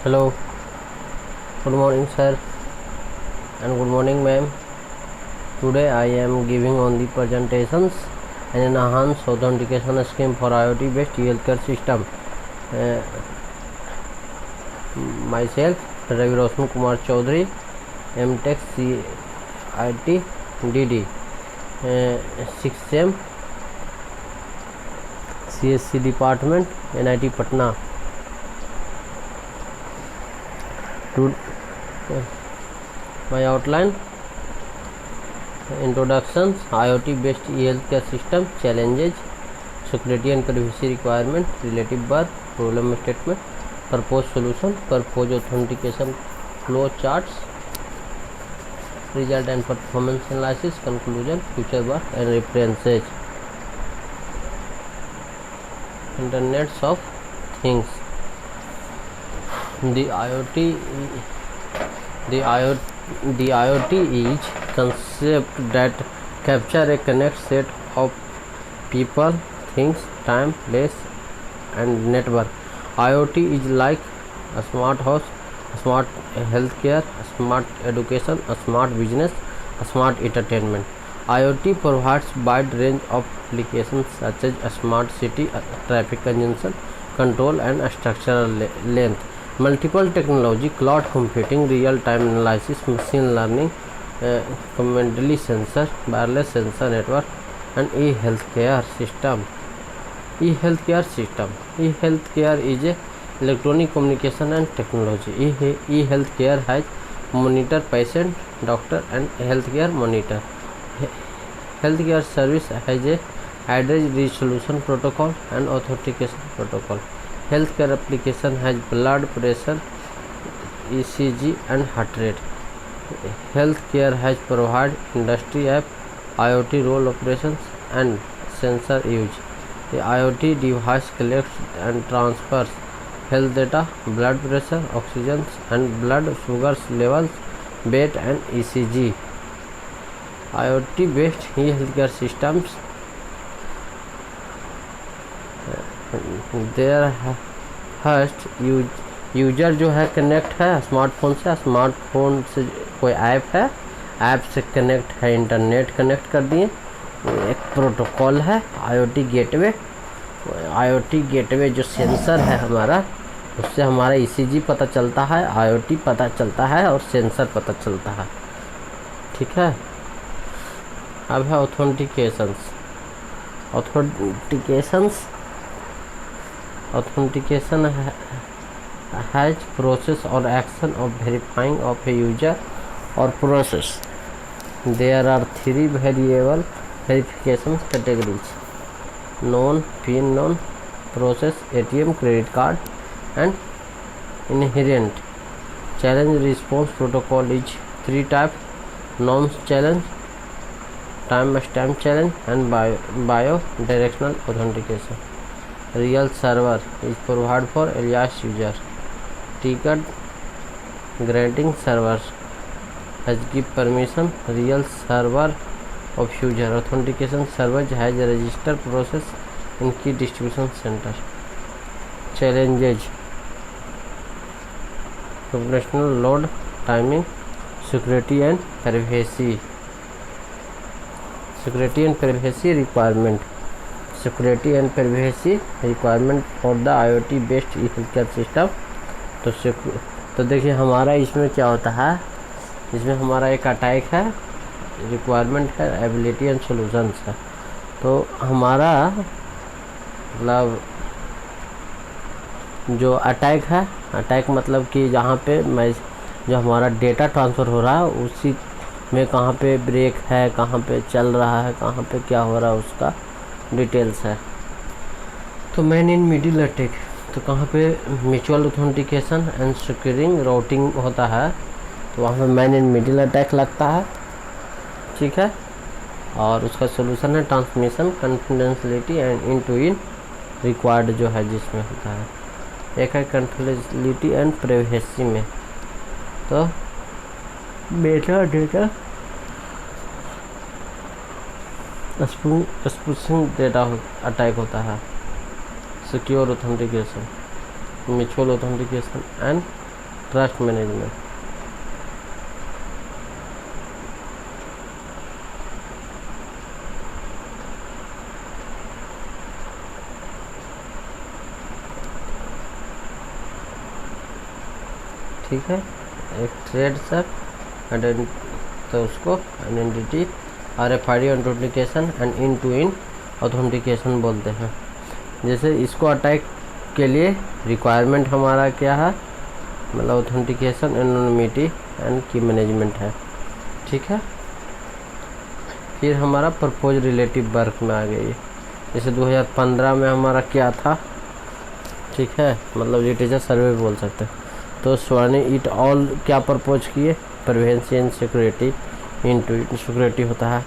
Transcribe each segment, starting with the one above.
Hello, good morning sir and good morning ma'am. Today I am giving on the presentations an enhanced authentication scheme for IoT based healthcare system. Myself Ravi Roshan Kumar Chaudhary, MTech CIT DD, 6th CSC Department, NIT Patna. My outline: introductions, IoT based healthcare system, challenges, security and privacy requirement, relative bar, problem statement, purpose solution, purpose authentication, flow charts, result and performance analysis, conclusion, future bar and references. Internets of things. The IoT is concept that capture a connect set of people, things, time, place and network. IoT is like a smart house, a smart healthcare, a smart education, a smart business, a smart entertainment. IoT provides wide range of applications such as a smart city, traffic congestion control and structural length, multiple technology, cloud computing, real-time analysis, machine learning, commandly sensor, wireless sensor network and e-healthcare system. E-healthcare is a electronic communication and technology. E-healthcare has monitor patient, doctor and healthcare monitor. Healthcare service has a address resolution protocol and authentication protocol. Healthcare application has blood pressure, ECG and heart rate. Healthcare has provide industry app, IoT role operations and sensor use. The IoT device collects and transfers health data, blood pressure, oxygen and blood sugars levels, weight and ECG. IoT based healthcare systems, there first user जो है connect है smartphone से, smartphone से कोई app है, app से connect है, internet connect कर दिए। एक प्रोटोकॉल है IoT गेटवे। IoT गेटवे जो सेंसर है हमारा, उससे हमारा ECG पता चलता है, IoT पता चलता है और सेंसर पता चलता है। ठीक है। अब है authentications. Authentication has process or action of verifying of a user or process. There are three variable verification categories: known, PIN known, process, ATM, credit card, and inherent. Challenge response protocol is three types: norms challenge, timestamp challenge, and bio-directional authentication. Real server is provided for alias user. Ticket granting servers has give permission real server of user. Authentication server has a register process in key distribution center. Challenges: computational load, timing, security and privacy. Security and privacy requirement. Security and privacy requirement for the IoT based healthcare system. तो देखिए हमारा इसमें क्या होता है, इसमें हमारा एक अटैक है, रिक्वायरमेंट है, एबिलिटी एंड सॉल्यूशंस है। तो हमारा मतलब जो अटैक है, अटैक मतलब कि जहाँ पे जो हमारा डेटा ट्रांसफ़र हो रहा है उसी में कहाँ पे ब्रेक है, कहाँ पे चल रहा है, कहाँ पे क्या हो रहा है, उसका डिटेल्स है। तो मैन इन मिडिल अटैक, तो कहाँ पे mutual authentication and securing routing होता है, तो वहाँ पे मैन इन मिडिल अटैक लगता है। ठीक है। और उसका सोल्यूशन है transmission, confidentiality and end to end required जो है जिसमें होता है। एक है कॉन्फिडेंशियलिटी एंड प्राइवेसी में, तो meta data spoofing data attack होता है। Secure authentication, mutual authentication and trust management. ठीक है, एक ट्रेड सर तो उसको identity, RFID authentication and end to end authentication बोलते हैं। जैसे इसको अटैक के लिए रिक्वायरमेंट हमारा क्या है, मतलब ऑथेंटिकेशन, एनोनिमिटी एंड की मैनेजमेंट है। ठीक है, फिर हमारा प्रपोज रिलेटिव वर्क में आ गई। जैसे 2015 में हमारा क्या था, ठीक है, मतलब लिटरेचर सर्वे बोल सकते हैं। तो स्वानी इट ऑल क्या प्रपोज किए, prevention and security, into security होता है,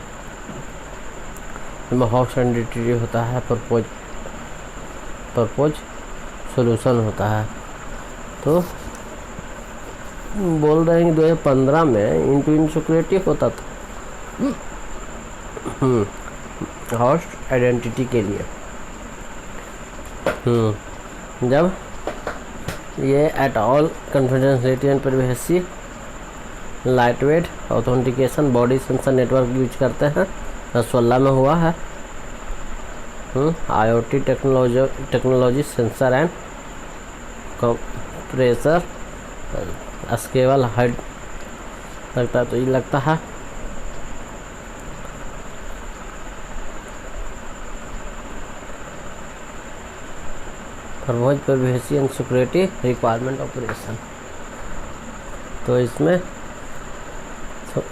हॉक्स एंड डिटेटी होता है, प्रपोज सॉल्यूशन होता है। तो बोल रहे हैं कि 2015 में इनटू इन सिक्योरिटी होता था होस्ट आइडेंटिटी के लिए। जब ये at all confidentiality and privacy light weight authentication body sensor network use करते हैं, 2016 में हुआ है। IoT technology sensor and compressor scalable hide लगता है, तो ये लगता है। Propose privacy and security requirement operation, तो इसमें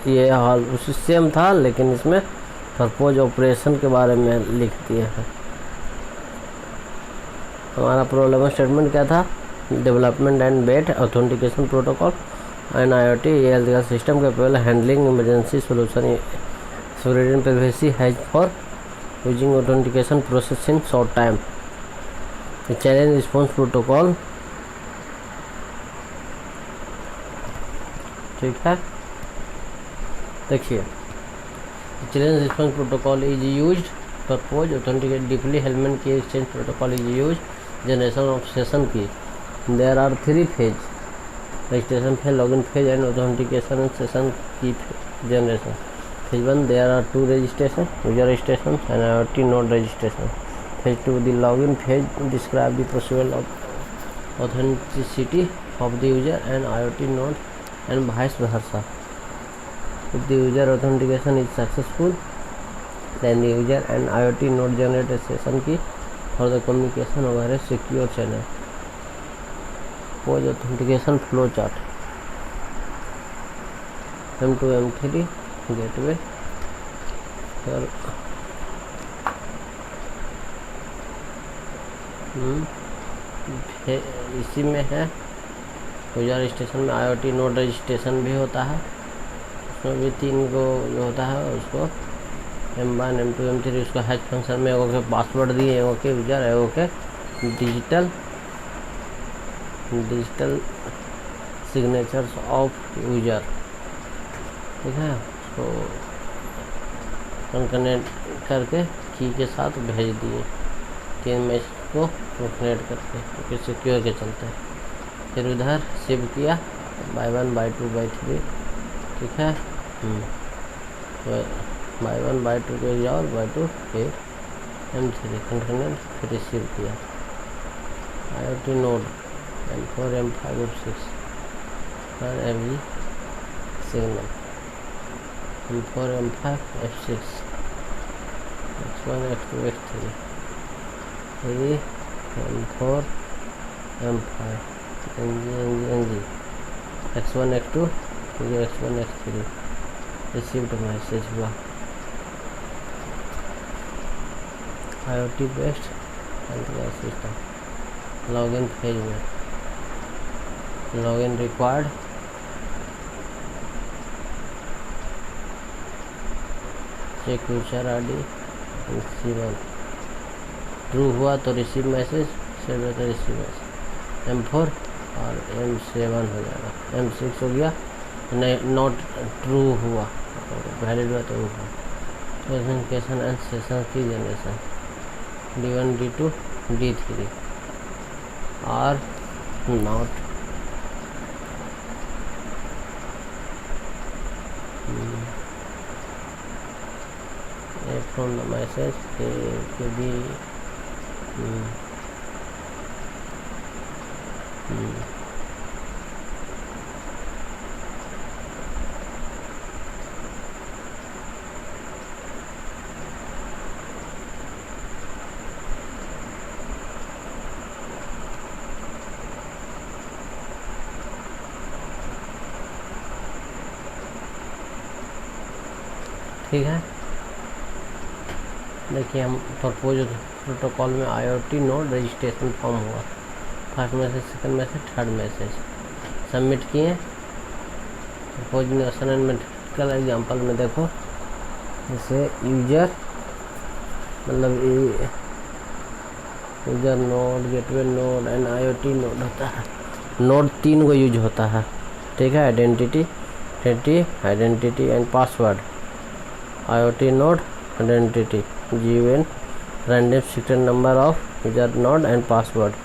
ये हाल उसी सेम था, लेकिन इसमें प्रपोज ऑपरेशन के बारे में लिख दिए हैं। हमारा प्रॉब्लम स्टेटमेंट क्या था, development and bet authentication protocol and IoT health system capable handling emergency solution security and privacy has for using authentication process in short time, challenge response protocol. ठीक है, देखिए challenge response protocol is used propose authenticate Diffie Hellman key exchange protocol is use generation of session key. There are 3 phase, registration phase, login phase and authentication and session key generation. Phase 1 there are 2 registration, user registration and IoT node registration. Phase 2 the login phase describe the possible authenticity of the user and IoT node and vice versa. If the user authentication is successful, then the user and IoT node generate a session key for the communication over a secure channel. Pose authentication flow chart. M2 M3 gateway. Here इसी में है user registration में IoT node registration भी होता है, उसमें भी 3 को जो होता है उसको M1 M2 M3 उसको हैश फंक्शन में एगो के पासवर्ड दिए, एगो के यूजर, एगो के डिजिटल सिग्नेचर्स ऑफ यूजर। ठीक है, उसको कनेक्ट करके की के साथ भेज दिए, 3 में को कनेक्ट करके, क्योंकि सिक्योर के चलते हैं। फिर उधर सेव किया बाय 1 बाय 2 बाय 3। ठीक है, बाय 1 बाय 2 के जाओ, बाय 2 फिर M3 कंटेनर, फिर रिसीव किया IoT node M4 M5 M6 और every signal M4 M5 F6 X1 X2 X3 M4 M5 NG X1 X2 X1 X3 received message हुआ। IoT based system login phase में login required, check user ID C1 true हुआ तो receive message, save तो receive message. M4 और M7 हो जाएगा, M6 हो गया नहीं, नॉट ट्रू हुआ, वैलिड हुआ तो हुआ। Presentation and session key generation D1 D2 D3 और not A from the message to be ठीक है। देखिए हम प्रपोज प्रोटोकॉल में IoT नोड रजिस्ट्रेशन फॉर्म हुआ, first message, second message, third message submit किए। प्रपोज में असाइनमेंट कल एग्जांपल में देखो, जैसे यूजर मतलब user node, gateway node and IoT node होता है। नोड 3 को यूज होता है, ठीक है। Identity and password. IoT node identity given random secret number of user node and password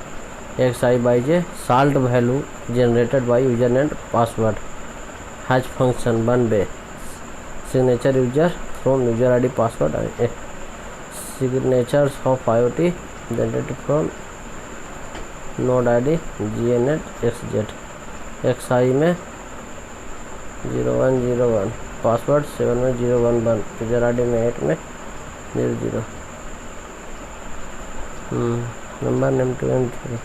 xi by j salt value generated by user and password hash function 1 signature user from user id password signatures of IoT generated from node id gnet xz xi में 0101 password 7 में 011 user ID में 8 में 00 number name to entry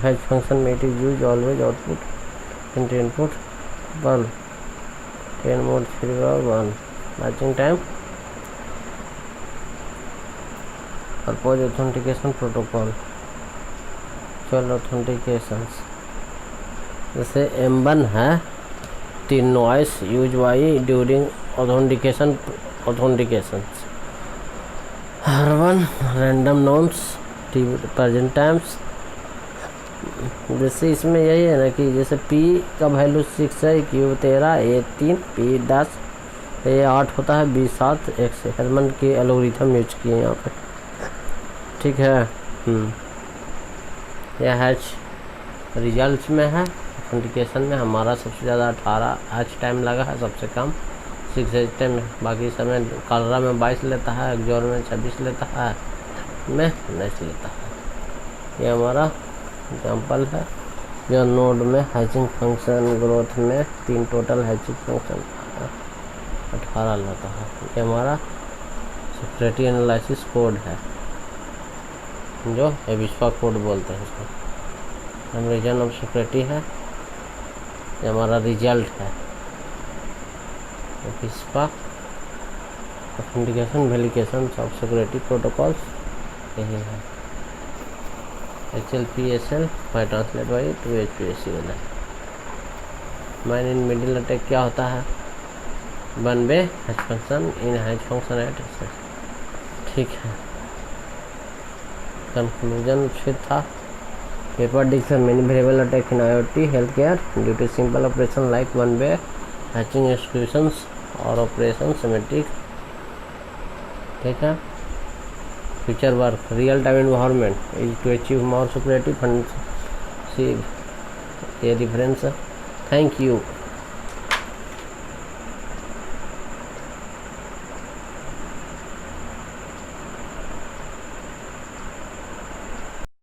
hash function में it is use always output input ball 10 mode 3 matching time propose authentication protocol 12 authentications. जैसे M1 है 3 noise use by during authentications. हर one random norms present times. जैसे इसमें यही है ना कि जैसे P का वैल्यू 6 है, Q 13, A 3, P 10, A 8 होता है, B 7, X हेरमन के एल्गोरिथम यूज किए यहाँ पे, ठीक है। यह हैच रिजल्ट्स में है। ऑथेंटिकेशन में हमारा सबसे ज़्यादा 18 हैच टाइम लगा है, सबसे कम 6 हैच टाइम। बाकी समय कालरा में 22 लेता है, एक्जोर में 26 लेता है, में 19 लेता है। ये हमारा एग्जांपल है। जो नोड में हैचिंग फंक्शन ग्रोथ में 3 टोटल हैचिंग फंक्शन 18 लेता है। ये हमारा सिक्योरिटी एनालिसिस कोड है, जो एविस्पा कोड बोलते हैं इसको। हम रीजन ऑफ सिक्योरिटी है, ये हमारा रिजल्ट है। AVISPA authentication verification of security protocols यही है। HLPSL by translate by to HPSC वाला। मैन इन मिडिल अटैक क्या होता है? 1 way hash function in hash function at, ठीक है। कंक्लूजन फिर था paper diction many variable attack in IoT health care due to simple operation like 1 way hashing executions और operation symmetric, ठीक है। Future work real time environment is to achieve more security fund, ये reference. Thank you.